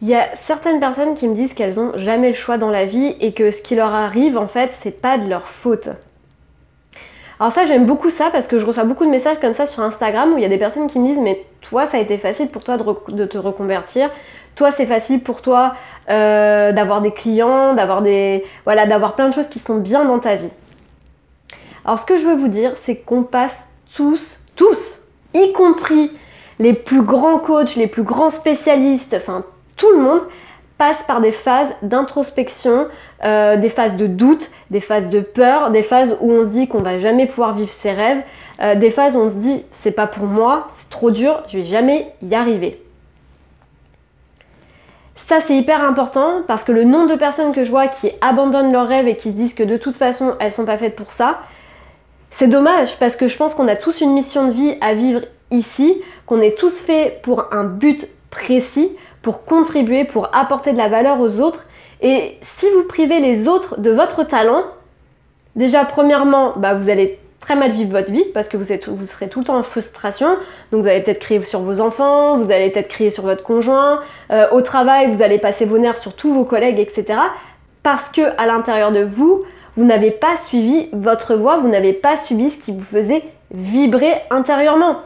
Il y a certaines personnes qui me disent qu'elles n'ont jamais le choix dans la vie et que ce qui leur arrive, en fait, c'est pas de leur faute. Alors ça, j'aime beaucoup ça parce que je reçois beaucoup de messages comme ça sur Instagram où il y a des personnes qui me disent mais toi, ça a été facile pour toi de te reconvertir. Toi, c'est facile pour toi d'avoir des clients, d'avoir plein de choses qui sont bien dans ta vie. Alors ce que je veux vous dire, c'est qu'on passe tous, y compris les plus grands coachs, les plus grands spécialistes, enfin tout le monde passe par des phases d'introspection, des phases de doute, des phases de peur, des phases où on se dit qu'on va jamais pouvoir vivre ses rêves, des phases où on se dit c'est pas pour moi, c'est trop dur, je vais jamais y arriver. Ça c'est hyper important parce que le nombre de personnes que je vois qui abandonnent leurs rêves et qui se disent que de toute façon elles sont pas faites pour ça, c'est dommage parce que je pense qu'on a tous une mission de vie à vivre ici, qu'on est tous faits pour un but précis, pour contribuer, pour apporter de la valeur aux autres. Et si vous privez les autres de votre talent, déjà premièrement, vous allez très mal vivre votre vie parce que vous serez tout le temps en frustration. Donc vous allez peut-être crier sur vos enfants, vous allez peut-être crier sur votre conjoint. Au travail, vous allez passer vos nerfs sur tous vos collègues, etc. Parce que à l'intérieur de vous, vous n'avez pas suivi votre voie, vous n'avez pas suivi ce qui vous faisait vibrer intérieurement.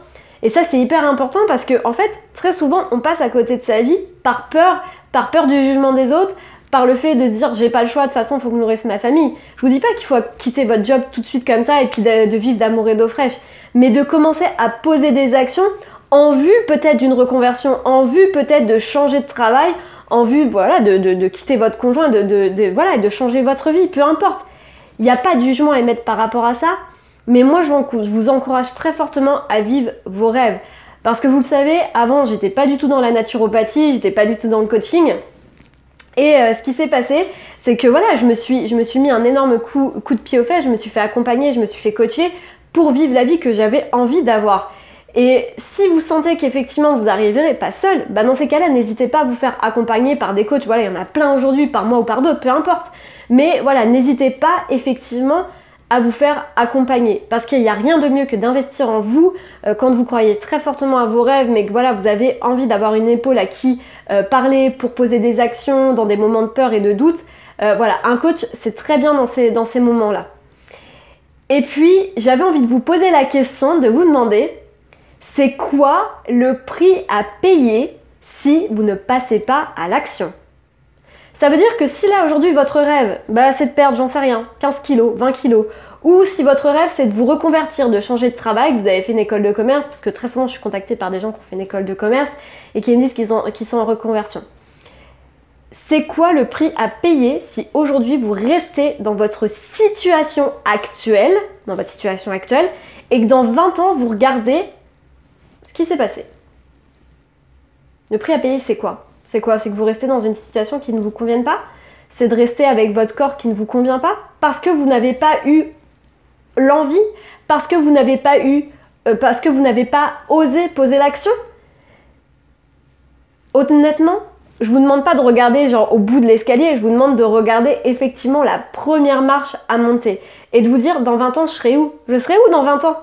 Et ça c'est hyper important parce que en fait très souvent on passe à côté de sa vie par peur du jugement des autres, par le fait de se dire j'ai pas le choix, de toute façon il faut que je nourrisse ma famille. Je vous dis pas qu'il faut quitter votre job tout de suite comme ça et puis de vivre d'amour et d'eau fraîche, mais de commencer à poser des actions en vue peut-être d'une reconversion, en vue peut-être de changer de travail, en vue de quitter votre conjoint, de changer votre vie, peu importe. Il n'y a pas de jugement à émettre par rapport à ça. Mais moi, je vous encourage très fortement à vivre vos rêves. Parce que vous le savez, avant, j'étais pas du tout dans la naturopathie, j'étais pas du tout dans le coaching. Et ce qui s'est passé, c'est que je me suis mis un énorme coup de pied aux fesses, je me suis fait accompagner, je me suis fait coacher pour vivre la vie que j'avais envie d'avoir. Et si vous sentez qu'effectivement vous n'arriverez pas seul, dans ces cas-là, n'hésitez pas à vous faire accompagner par des coachs. Voilà, il y en a plein aujourd'hui, par moi ou par d'autres, peu importe. Mais voilà, n'hésitez pas effectivement à vous faire accompagner parce qu'il n'y a rien de mieux que d'investir en vous quand vous croyez très fortement à vos rêves mais que vous avez envie d'avoir une épaule à qui parler pour poser des actions dans des moments de peur et de doute. Un coach c'est très bien dans ces moments-là. Et puis j'avais envie de vous poser la question, de vous demander c'est quoi le prix à payer si vous ne passez pas à l'action? Ça veut dire que si là aujourd'hui votre rêve, c'est de perdre, j'en sais rien, 15 kilos, 20 kilos, ou si votre rêve c'est de vous reconvertir, de changer de travail, que vous avez fait une école de commerce, parce que très souvent je suis contactée par des gens qui ont fait une école de commerce et qui me disent qu'ils sont en reconversion. C'est quoi le prix à payer si aujourd'hui vous restez dans votre situation actuelle, et que dans 20 ans vous regardez ce qui s'est passé? Le prix à payer c'est quoi? C'est quoi? C'est que vous restez dans une situation qui ne vous convienne pas? C'est de rester avec votre corps qui ne vous convient pas? Parce que vous n'avez pas eu l'envie? Parce que vous n'avez pas osé poser l'action? Honnêtement, je vous demande pas de regarder au bout de l'escalier, je vous demande de regarder effectivement la première marche à monter et de vous dire dans 20 ans je serai où? Je serai où dans 20 ans?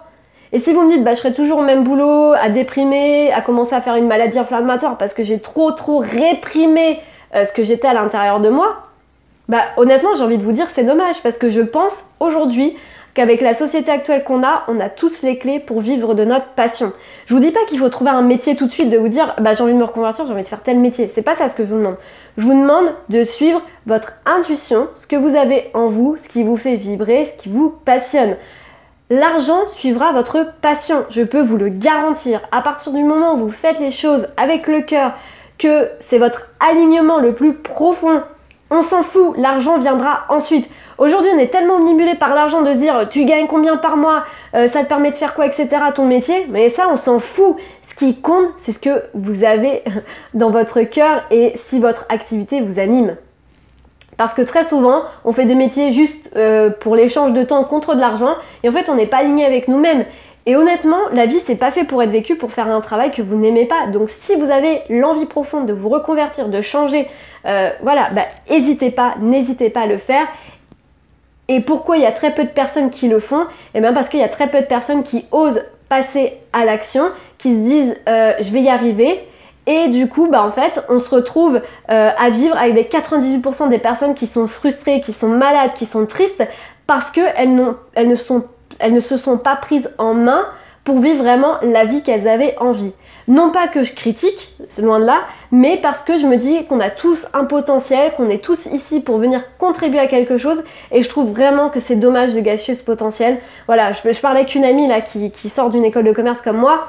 Et si vous me dites je serai toujours au même boulot, à déprimer, à commencer à faire une maladie inflammatoire parce que j'ai trop réprimé ce que j'étais à l'intérieur de moi, honnêtement j'ai envie de vous dire c'est dommage parce que je pense aujourd'hui qu'avec la société actuelle qu'on a, on a tous les clés pour vivre de notre passion. Je vous dis pas qu'il faut trouver un métier tout de suite, de vous dire j'ai envie de me reconvertir, j'ai envie de faire tel métier. C'est pas ça ce que je vous demande. Je vous demande de suivre votre intuition, ce que vous avez en vous, ce qui vous fait vibrer, ce qui vous passionne. L'argent suivra votre passion, je peux vous le garantir. À partir du moment où vous faites les choses avec le cœur, que c'est votre alignement le plus profond, on s'en fout, l'argent viendra ensuite. Aujourd'hui, on est tellement omnibulé par l'argent de se dire tu gagnes combien par mois, ça te permet de faire quoi, etc. ton métier, mais ça on s'en fout. Ce qui compte, c'est ce que vous avez dans votre cœur et si votre activité vous anime. Parce que très souvent, on fait des métiers juste pour l'échange de temps contre de l'argent et en fait, on n'est pas aligné avec nous-mêmes. Et honnêtement, la vie, c'est pas fait pour être vécu pour faire un travail que vous n'aimez pas. Donc, si vous avez l'envie profonde de vous reconvertir, de changer, n'hésitez pas à le faire. Et pourquoi il y a très peu de personnes qui le font? Eh bien, parce qu'il y a très peu de personnes qui osent passer à l'action, qui se disent je vais y arriver. Et du coup, en fait, on se retrouve à vivre avec les 98% des personnes qui sont frustrées, qui sont malades, qui sont tristes, parce qu'elles ne se sont pas prises en main pour vivre vraiment la vie qu'elles avaient envie. Non pas que je critique, c'est loin de là, mais parce que je me dis qu'on a tous un potentiel, qu'on est tous ici pour venir contribuer à quelque chose, et je trouve vraiment que c'est dommage de gâcher ce potentiel. Voilà, je parlais avec une amie là qui sort d'une école de commerce comme moi,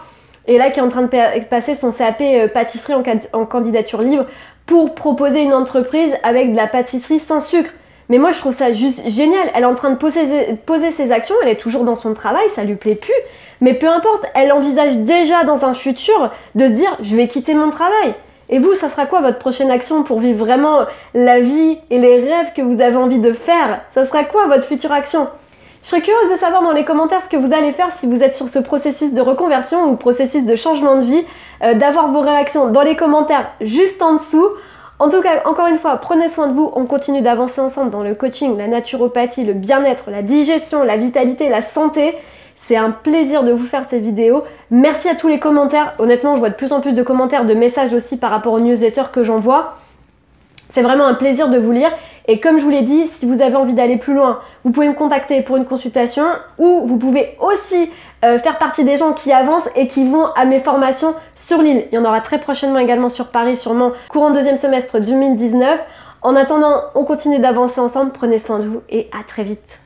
et là qui est en train de passer son CAP pâtisserie en candidature libre pour proposer une entreprise avec de la pâtisserie sans sucre. Mais moi je trouve ça juste génial, elle est en train de poser ses actions, elle est toujours dans son travail, ça lui plaît plus, mais peu importe, elle envisage déjà dans un futur de se dire je vais quitter mon travail. Et vous, ça sera quoi votre prochaine action pour vivre vraiment la vie et les rêves que vous avez envie de faire? Ça sera quoi votre future action? Je serais curieuse de savoir dans les commentaires ce que vous allez faire si vous êtes sur ce processus de reconversion ou processus de changement de vie, d'avoir vos réactions dans les commentaires juste en dessous. En tout cas, encore une fois, prenez soin de vous, on continue d'avancer ensemble dans le coaching, la naturopathie, le bien-être, la digestion, la vitalité, la santé. C'est un plaisir de vous faire ces vidéos. Merci à tous les commentaires. Honnêtement, je vois de plus en plus de commentaires, de messages aussi par rapport aux newsletters que j'envoie. C'est vraiment un plaisir de vous lire. Et comme je vous l'ai dit, si vous avez envie d'aller plus loin, vous pouvez me contacter pour une consultation ou vous pouvez aussi faire partie des gens qui avancent et qui vont à mes formations sur Lille. Il y en aura très prochainement également sur Paris, sûrement courant deuxième semestre 2019. En attendant, on continue d'avancer ensemble. Prenez soin de vous et à très vite.